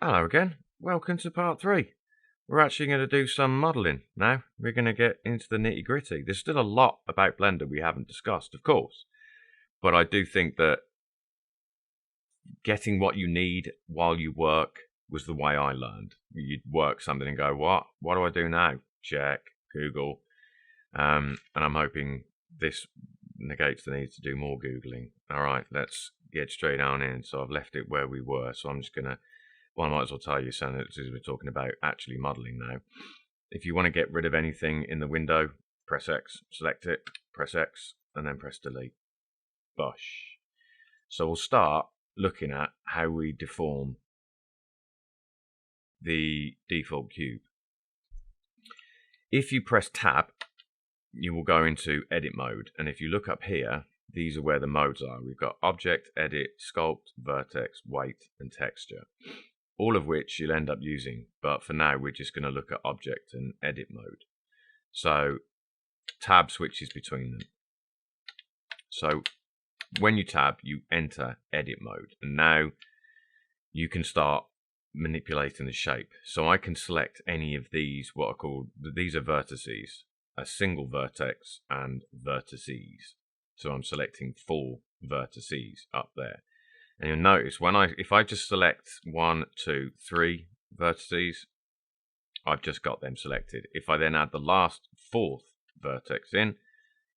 Hello again. Welcome to part 3. We're actually going to do some modelling now. We're going to get into the nitty gritty. There's still a lot about Blender we haven't discussed, of course. But I do think that getting what you need while you work was the way I learned. You'd work something and go, what? What do I do now? Check, Google. And I'm hoping this negates the need to do more Googling. All right, let's get straight on in. So I've left it where we were. So I'm just going to... Well, I might as well tell you, as we're talking about actually modelling now. If you want to get rid of anything in the window, press X, select it, press X, and then press delete. Bosh. So we'll start looking at how we deform the default cube. If you press Tab, you will go into edit mode. And if you look up here, these are where the modes are. We've got Object, Edit, Sculpt, Vertex, Weight, and Texture. All of which you'll end up using, but for now we're just going to look at Object and Edit mode. So Tab switches between them. So when you tab, you enter Edit mode, and now you can start manipulating the shape. So I can select any of these, what are called, these are vertices, a single vertex and vertices. So I'm selecting 4 vertices up there. And you'll notice if I just select 1, 2, 3 vertices, I've just got them selected. If I then add the last 4th vertex in,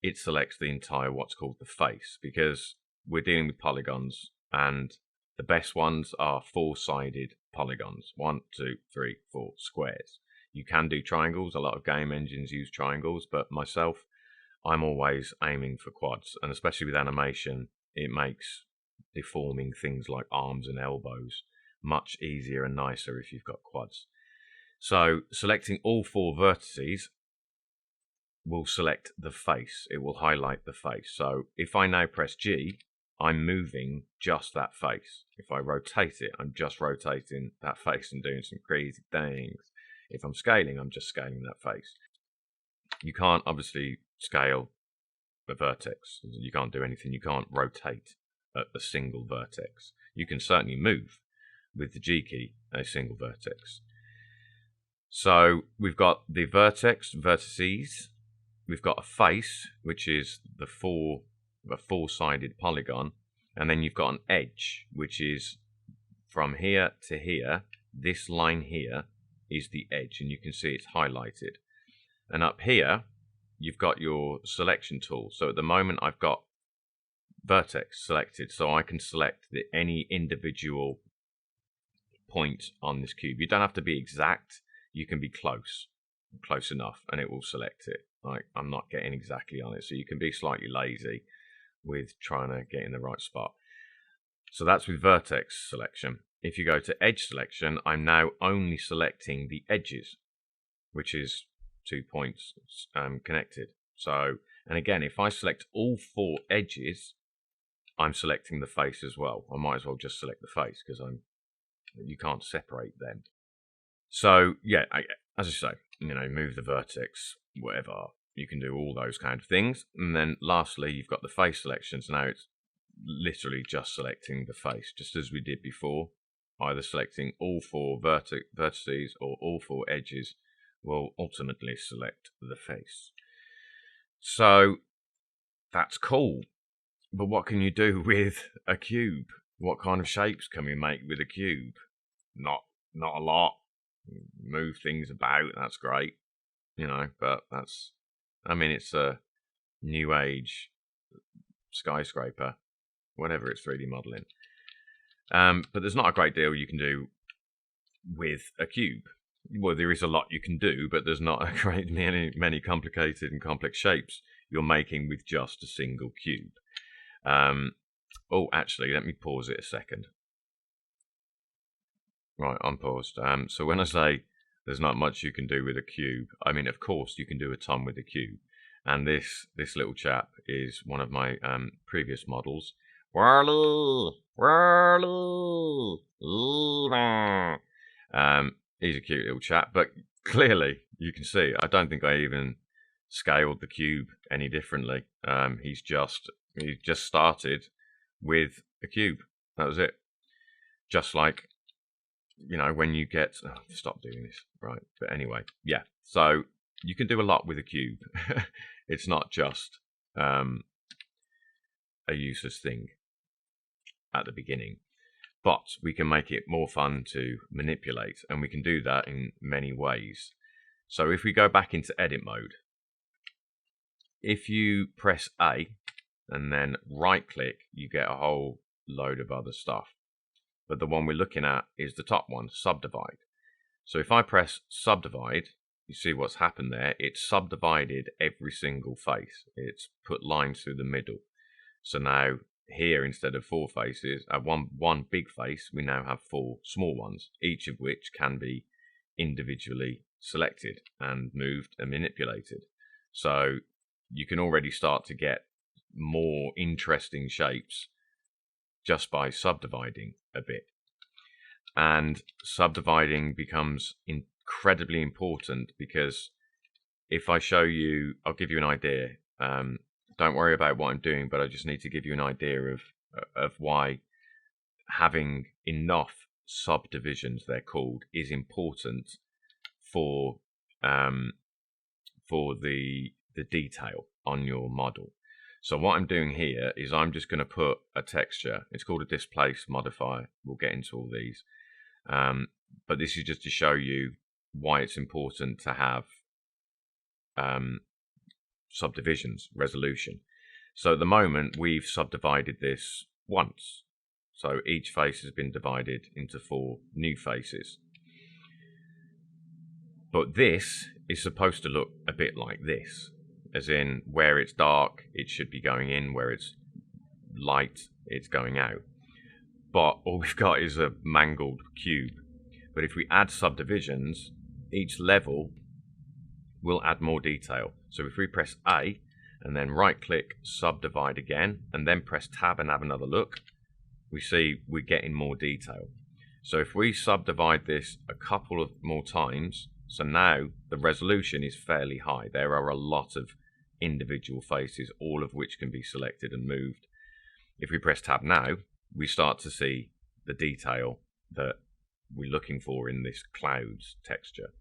it selects the entire what's called the face, because we're dealing with polygons, and the best ones are 4-sided polygons. 1, 2, 3, 4 squares. You can do triangles. A lot of game engines use triangles, but myself, I'm always aiming for quads, and especially with animation, it makes deforming things like arms and elbows much easier and nicer if you've got quads. So selecting all 4 vertices will select the face. It will highlight the face. So if I now press G, I'm moving just that face. If I rotate it, I'm just rotating that face and doing some crazy things. If I'm scaling, I'm just scaling that face. You can't obviously scale a vertex. You can't do anything. You can't rotate a single vertex. You can certainly move with the G key a single vertex. So we've got the vertices. We've got a face, which is a 4-sided polygon, and then you've got an edge, which is from here to here. This line here is the edge, and you can see it's highlighted. And up here, you've got your selection tool. So at the moment, I've got vertex selected, so I can select any individual point on this cube. You don't have to be exact. You can be close enough, and it will select it. Like, I'm not getting exactly on it, so you can be slightly lazy with trying to get in the right spot. So that's with vertex selection. If you go to edge selection, I'm now only selecting the edges, which is 2 points connected. So, and again, if I select all 4 edges, I'm selecting the face as well. I might as well just select the face because you can't separate them. So yeah, as I say, move the vertex, whatever. You can do all those kind of things. And then lastly, you've got the face selections. So now it's literally just selecting the face, just as we did before. Either selecting all 4 vertices or all 4 edges will ultimately select the face. So that's cool. But what can you do with a cube? What kind of shapes can we make with a cube? Not a lot. Move things about, that's great. But it's a new age skyscraper, whatever it's 3D modeling. But there's not a great deal you can do with a cube. Well, there is a lot you can do, but there's not a great many complicated and complex shapes you're making with just a single cube. Actually, let me pause it a second. Right, I'm paused. So when I say there's not much you can do with a cube, I mean, of course, you can do a ton with a cube. And this little chap is one of my previous models. He's a cute little chap, but clearly you can see, I don't think I even scaled the cube any differently. He just started with a cube. That was it. Just like you know, when you get, stop doing this, right? But anyway, yeah. So you can do a lot with a cube. It's not just a useless thing at the beginning, but we can make it more fun to manipulate, and we can do that in many ways. So if we go back into edit mode, if you press A and then right click, you get a whole load of other stuff. But the one we're looking at is the top one, Subdivide. So if I press Subdivide, you see what's happened there. It's subdivided every single face. It's put lines through the middle. So now here, instead of 4 faces, one big face, we now have 4 small ones, each of which can be individually selected and moved and manipulated. So you can already start to get more interesting shapes just by subdividing a bit. And subdividing becomes incredibly important, because if I show you, I'll give you an idea. Don't worry about what I'm doing, but I just need to give you an idea of why having enough subdivisions, they're called, is important for the detail on your model. So what I'm doing here is I'm just going to put a texture. It's called a displace modifier. We'll get into all these. But this is just to show you why it's important to have subdivisions, resolution. So at the moment, we've subdivided this once. So each face has been divided into 4 new faces. But this is supposed to look a bit like this, as in where it's dark, it should be going in, where it's light, it's going out. But all we've got is a mangled cube. But if we add subdivisions, each level will add more detail. So if we press A and then right click subdivide again and then press tab and have another look, we see we're getting more detail. So if we subdivide this a couple of more times, so now the resolution is fairly high. There are a lot of individual faces, all of which can be selected and moved. If we press tab now, we start to see the detail that we're looking for in this clouds texture.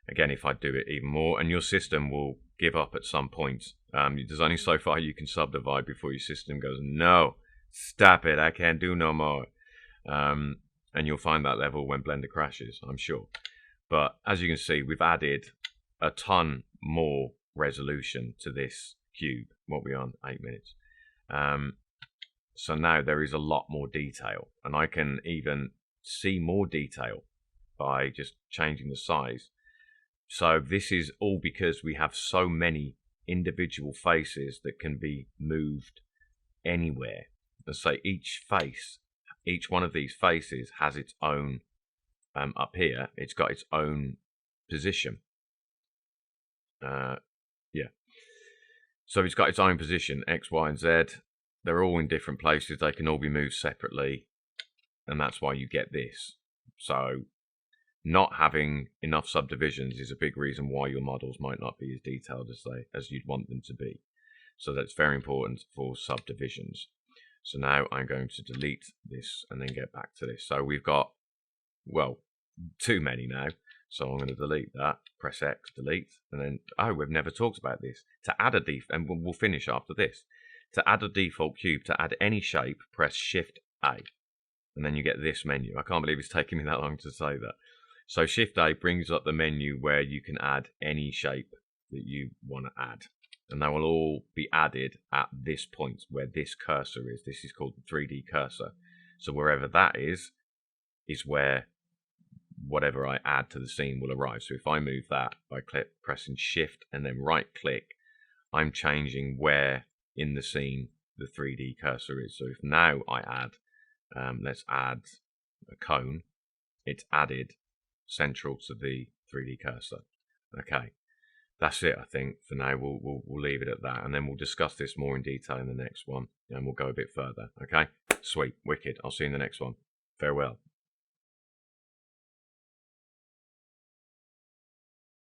Again, if I do it even more, and your system will give up at some point. There's only so far you can subdivide before your system goes, no, stop it, I can't do no more. And you'll find that level when Blender crashes, I'm sure. But as you can see, we've added a ton more resolution to this cube. What are we on? 8 minutes. So now there is a lot more detail, and I can even see more detail by just changing the size. So this is all because we have so many individual faces that can be moved anywhere. Let's say each face, each one of these faces has its own, up here, it's got its own position. Yeah. So it's got its own position, X, Y, and Z. They're all in different places. They can all be moved separately. And that's why you get this. So not having enough subdivisions is a big reason why your models might not be as detailed as you'd want them to be. So that's very important for subdivisions. So now I'm going to delete this and then get back to this. So we've got, well, too many now. So I'm going to delete that, press X, delete, and then, oh, we've never talked about this. To add a and we'll finish after this. To add a default cube, to add any shape, press Shift A. And then you get this menu. I can't believe it's taking me that long to say that. So Shift A brings up the menu where you can add any shape that you want to add. And they will all be added at this point where this cursor is. This is called the 3D cursor. So wherever that is where whatever I add to the scene will arrive. So if I move that by pressing Shift and then right click, I'm changing where in the scene the 3D cursor is. So if now I add, let's add a cone, it's added central to the 3D cursor. Okay, that's it. I think for now we'll leave it at that, and then we'll discuss this more in detail in the next one, and we'll go a bit further. Okay, sweet, wicked. I'll see you in the next one. Farewell.